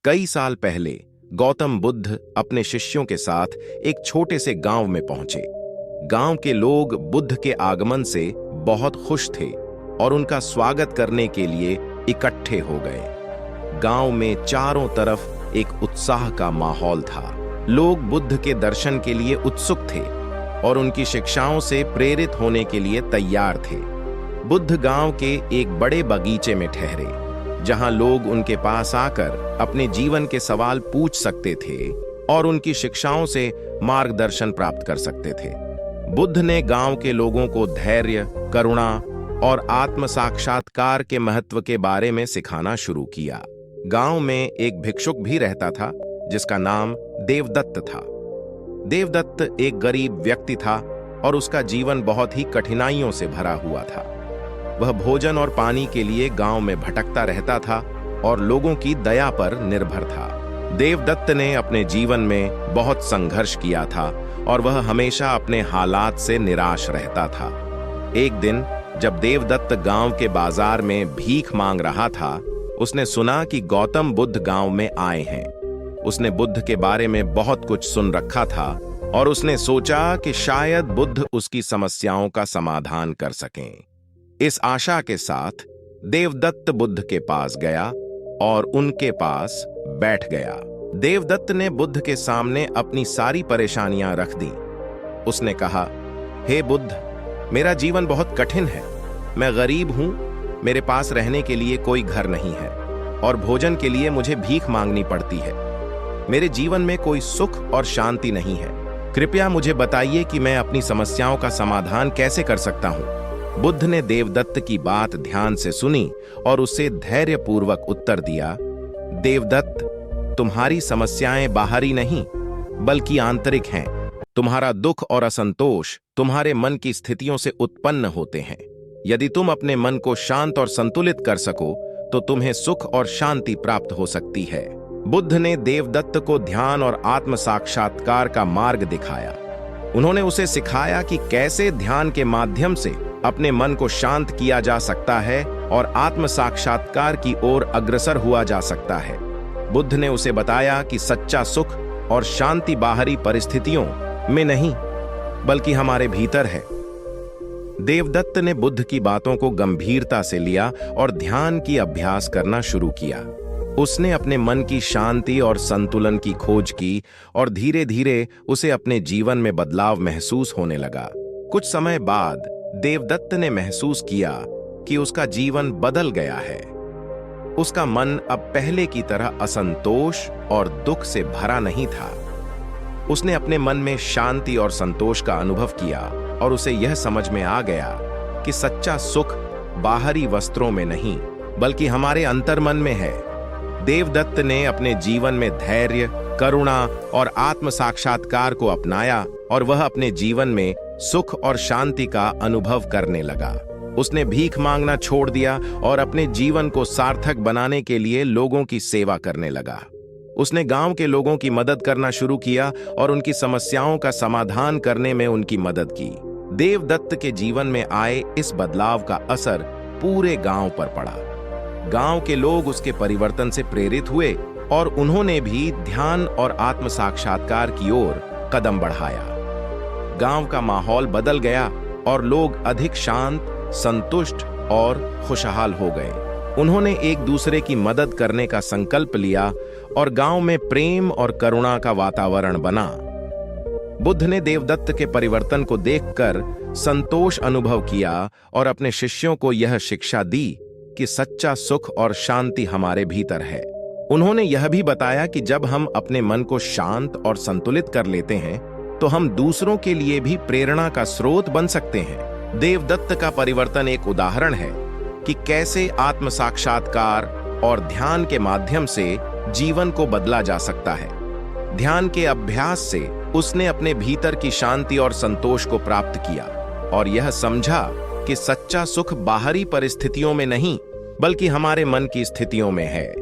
कई साल पहले गौतम बुद्ध अपने शिष्यों के साथ एक छोटे से गांव में पहुंचे। गांव के लोग बुद्ध के आगमन से बहुत खुश थे और उनका स्वागत करने के लिए इकट्ठे हो गए। गांव में चारों तरफ एक उत्साह का माहौल था। लोग बुद्ध के दर्शन के लिए उत्सुक थे और उनकी शिक्षाओं से प्रेरित होने के लिए तैयार थे। बुद्ध गांव के एक बड़े बगीचे में ठहरे, जहां लोग उनके पास आकर अपने जीवन के सवाल पूछ सकते थे और उनकी शिक्षाओं से मार्गदर्शन प्राप्त कर सकते थे। बुद्ध ने गांव के लोगों को धैर्य, करुणा और आत्म साक्षात्कार के महत्व के बारे में सिखाना शुरू किया। गांव में एक भिक्षुक भी रहता था जिसका नाम देवदत्त था। देवदत्त एक गरीब व्यक्ति था और उसका जीवन बहुत ही कठिनाइयों से भरा हुआ था। वह भोजन और पानी के लिए गांव में भटकता रहता था और लोगों की दया पर निर्भर था। देवदत्त ने अपने जीवन में बहुत संघर्ष किया था और वह हमेशा अपने हालात से निराश रहता था। एक दिन जब देवदत्त गांव के बाजार में भीख मांग रहा था, उसने सुना कि गौतम बुद्ध गांव में आए हैं। उसने बुद्ध के बारे में बहुत कुछ सुन रखा था और उसने सोचा कि शायद बुद्ध उसकी समस्याओं का समाधान कर सकें। इस आशा के साथ देवदत्त बुद्ध के पास गया और उनके पास बैठ गया। देवदत्त ने बुद्ध के सामने अपनी सारी परेशानियां रख दी। उसने कहा, हे बुद्ध, मेरा जीवन बहुत कठिन है। मैं गरीब हूं, मेरे पास रहने के लिए कोई घर नहीं है और भोजन के लिए मुझे भीख मांगनी पड़ती है। मेरे जीवन में कोई सुख और शांति नहीं है। कृपया मुझे बताइए कि मैं अपनी समस्याओं का समाधान कैसे कर सकता हूं। बुद्ध ने देवदत्त की बात ध्यान से सुनी और उसे धैर्यपूर्वक उत्तर दिया, देवदत्त, तुम्हारी समस्याएं बाहरी नहीं बल्कि आंतरिक हैं। तुम्हारा दुख और असंतोष तुम्हारे मन की स्थितियों से उत्पन्न होते हैं। यदि तुम अपने मन को शांत और संतुलित कर सको तो तुम्हें सुख और शांति प्राप्त हो सकती है। बुद्ध ने देवदत्त को ध्यान और आत्म साक्षात्कार का मार्ग दिखाया। उन्होंने उसे सिखाया कि कैसे ध्यान के माध्यम से अपने मन को शांत किया जा सकता है और आत्म साक्षात्कार की ओर अग्रसर हुआ जा सकता है। बुद्ध ने उसे बताया कि सच्चा सुख और शांति बाहरी परिस्थितियों में नहीं बल्कि हमारे भीतर है। देवदत्त ने बुद्ध की बातों को गंभीरता से लिया और ध्यान की अभ्यास करना शुरू किया। उसने अपने मन की शांति और संतुलन की खोज की और धीरे धीरे उसे अपने जीवन में बदलाव महसूस होने लगा। कुछ समय बाद देवदत्त ने महसूस किया कि उसका जीवन बदल गया है। उसका मन अब पहले की तरह असंतोष और दुख से भरा नहीं था। उसने अपने मन में शांति और संतोष का अनुभव किया और उसे यह समझ में आ गया कि सच्चा सुख बाहरी वस्त्रों में नहीं बल्कि हमारे अंतर्मन में है। देवदत्त ने अपने जीवन में धैर्य, करुणा और आत्म साक्षात्कार को अपनाया और वह अपने जीवन में सुख और शांति का अनुभव करने लगा। उसने भीख मांगना छोड़ दिया और अपने जीवन को सार्थक बनाने के लिए लोगों की सेवा करने लगा। उसने गांव के लोगों की मदद करना शुरू किया और उनकी समस्याओं का समाधान करने में उनकी मदद की। देवदत्त के जीवन में आए इस बदलाव का असर पूरे गांव पर पड़ा। गांव के लोग उसके परिवर्तन से प्रेरित हुए और उन्होंने भी ध्यान और आत्म साक्षात्कार की ओर कदम बढ़ाया। गांव का माहौल बदल गया और लोग अधिक शांत, संतुष्ट और खुशहाल हो गए। उन्होंने एक दूसरे की मदद करने का संकल्प लिया और गांव में प्रेम और करुणा का वातावरण बना। बुद्ध ने देवदत्त के परिवर्तन को देखकर संतोष अनुभव किया और अपने शिष्यों को यह शिक्षा दी कि सच्चा सुख और शांति हमारे भीतर है। उन्होंने यह भी बताया कि जब हम अपने मन को शांत और संतुलित कर लेते हैं तो हम दूसरों के लिए भी प्रेरणा का स्रोत बन सकते हैं। देवदत्त का परिवर्तन एक उदाहरण है कि कैसे आत्म साक्षात्कार और ध्यान के माध्यम से जीवन को बदला जा सकता है। ध्यान के अभ्यास से उसने अपने भीतर की शांति और संतोष को प्राप्त किया और यह समझा कि सच्चा सुख बाहरी परिस्थितियों में नहीं बल्कि हमारे मन की स्थितियों में है।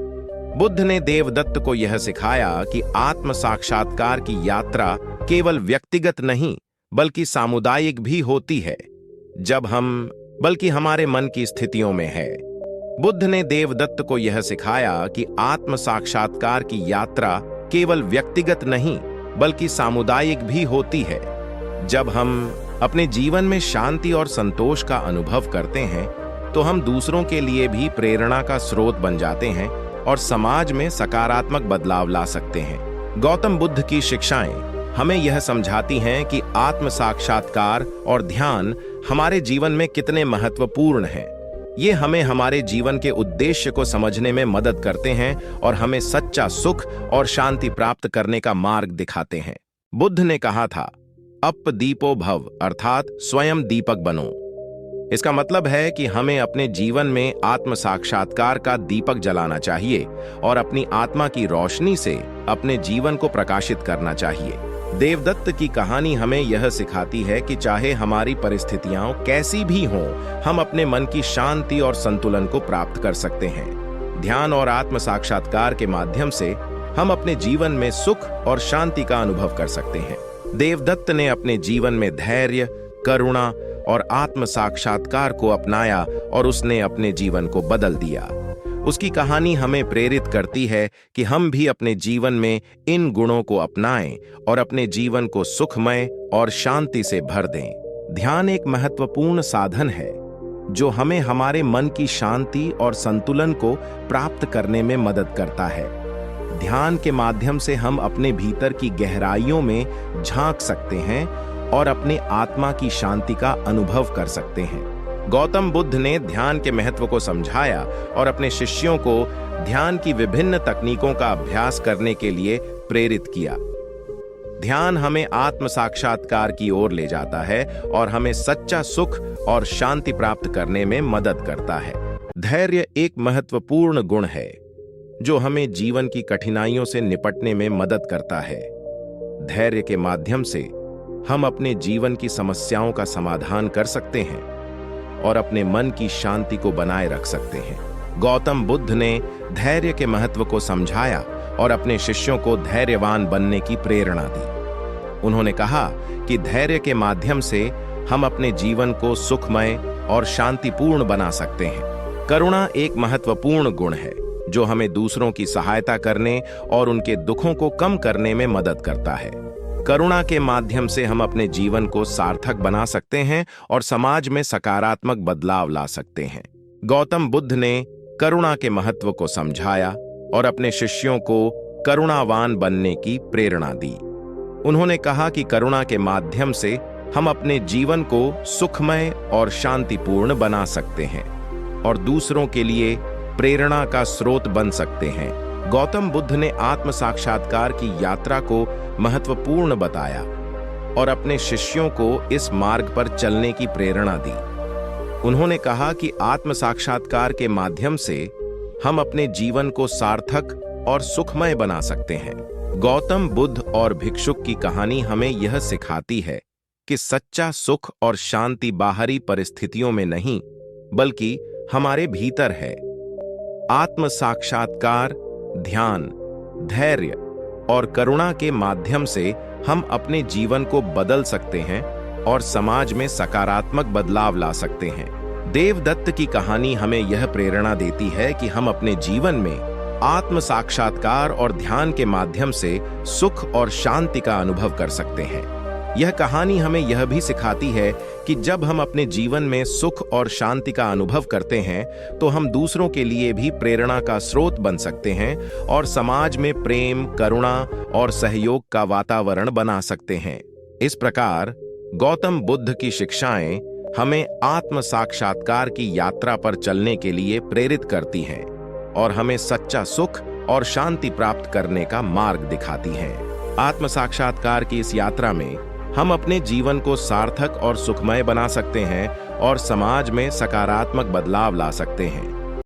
बुद्ध ने देवदत्त को यह सिखाया कि आत्म साक्षात्कार की यात्रा केवल व्यक्तिगत नहीं बल्कि सामुदायिक भी होती है, जब हम बल्कि हमारे मन की स्थितियों में है। बुद्ध ने देवदत्त को यह सिखाया कि आत्म साक्षात्कार की यात्रा केवल व्यक्तिगत नहीं बल्कि सामुदायिक भी होती है। जब हम अपने जीवन में शांति और संतोष का अनुभव करते हैं तो हम दूसरों के लिए भी प्रेरणा का स्रोत बन जाते हैं और समाज में सकारात्मक बदलाव ला सकते हैं। गौतम बुद्ध की शिक्षाएं हमें यह समझाती हैं कि आत्म साक्षात्कार और ध्यान हमारे जीवन में कितने महत्वपूर्ण हैं। ये हमें हमारे जीवन के उद्देश्य को समझने में मदद करते हैं और हमें सच्चा सुख और शांति प्राप्त करने का मार्ग दिखाते हैं। बुद्ध ने कहा था, अप दीपो भव, अर्थात स्वयं दीपक बनो। इसका मतलब है कि हमें अपने जीवन में आत्म साक्षात्कार का दीपक जलाना चाहिए और अपनी आत्मा की रोशनी से अपने जीवन को प्रकाशित करना चाहिए। देवदत्त की कहानी हमें यह सिखाती है कि चाहे हमारी परिस्थितियां कैसी भी हों, हम अपने मन की शांति और संतुलन को प्राप्त कर सकते हैं। ध्यान और आत्म साक्षात्कार के माध्यम से हम अपने जीवन में सुख और शांति का अनुभव कर सकते हैं। देवदत्त ने अपने जीवन में धैर्य, करुणा और आत्म साक्षात्कार को अपनाया और उसने अपने जीवन को बदल दिया। उसकी कहानी हमें प्रेरित करती है कि हम भी अपने जीवन में इन गुणों को अपनाएं और अपने जीवन को सुखमय और शांति से भर दें। ध्यान एक महत्वपूर्ण साधन है जो हमें हमारे मन की शांति और संतुलन को प्राप्त करने में मदद करता है। ध्यान के माध्यम से हम अपने भीतर की गहराइयों में झांक सकते हैं और अपने आत्मा की शांति का अनुभव कर सकते हैं। गौतम बुद्ध ने ध्यान के महत्व को समझाया और अपने शिष्यों को ध्यान की विभिन्न तकनीकों का अभ्यास करने के लिए प्रेरित किया। ध्यान हमें आत्म साक्षात्कार की ओर ले जाता है और हमें सच्चा सुख और शांति प्राप्त करने में मदद करता है। धैर्य एक महत्वपूर्ण गुण है जो हमें जीवन की कठिनाइयों से निपटने में मदद करता है। धैर्य के माध्यम से हम अपने जीवन की समस्याओं का समाधान कर सकते हैं और अपने मन की शांति को बनाए रख सकते हैं। गौतम बुद्ध ने धैर्य के महत्व को समझाया और अपने शिष्यों को धैर्यवान बनने की प्रेरणा दी। उन्होंने कहा कि धैर्य के माध्यम से हम अपने जीवन को सुखमय और शांतिपूर्ण बना सकते हैं। करुणा एक महत्वपूर्ण गुण है जो हमें दूसरों की सहायता करने और उनके दुखों को कम करने में मदद करता है। करुणा के माध्यम से हम अपने जीवन को सार्थक बना सकते हैं और समाज में सकारात्मक बदलाव ला सकते हैं। गौतम बुद्ध ने करुणा के महत्व को समझाया और अपने शिष्यों को करुणावान बनने की प्रेरणा दी। उन्होंने कहा कि करुणा के माध्यम से हम अपने जीवन को सुखमय और शांतिपूर्ण बना सकते हैं और दूसरों के लिए प्रेरणा का स्रोत बन सकते हैं। गौतम बुद्ध ने आत्म साक्षात्कार की यात्रा को महत्वपूर्ण बताया और अपने शिष्यों को इस मार्ग पर चलने की प्रेरणा दी। उन्होंने कहा कि आत्म साक्षात्कार के माध्यम से हम अपने जीवन को सार्थक और सुखमय बना सकते हैं। गौतम बुद्ध और भिक्षुक की कहानी हमें यह सिखाती है कि सच्चा सुख और शांति बाहरी परिस्थितियों में नहीं बल्कि हमारे भीतर है। आत्म साक्षात्कार, ध्यान, धैर्य और करुणा के माध्यम से हम अपने जीवन को बदल सकते हैं और समाज में सकारात्मक बदलाव ला सकते हैं। देवदत्त की कहानी हमें यह प्रेरणा देती है कि हम अपने जीवन में आत्म साक्षात्कार और ध्यान के माध्यम से सुख और शांति का अनुभव कर सकते हैं। यह कहानी हमें यह भी सिखाती है कि जब हम अपने जीवन में सुख और शांति का अनुभव करते हैं तो हम दूसरों के लिए भी प्रेरणा का स्रोत बन सकते हैं और समाज में प्रेम, करुणा और सहयोग का वातावरण बना सकते हैं। इस प्रकार गौतम बुद्ध की शिक्षाएं हमें आत्म साक्षात्कार की यात्रा पर चलने के लिए प्रेरित करती हैं और हमें सच्चा सुख और शांति प्राप्त करने का मार्ग दिखाती हैं। आत्म साक्षात्कार की इस यात्रा में हम अपने जीवन को सार्थक और सुखमय बना सकते हैं और समाज में सकारात्मक बदलाव ला सकते हैं।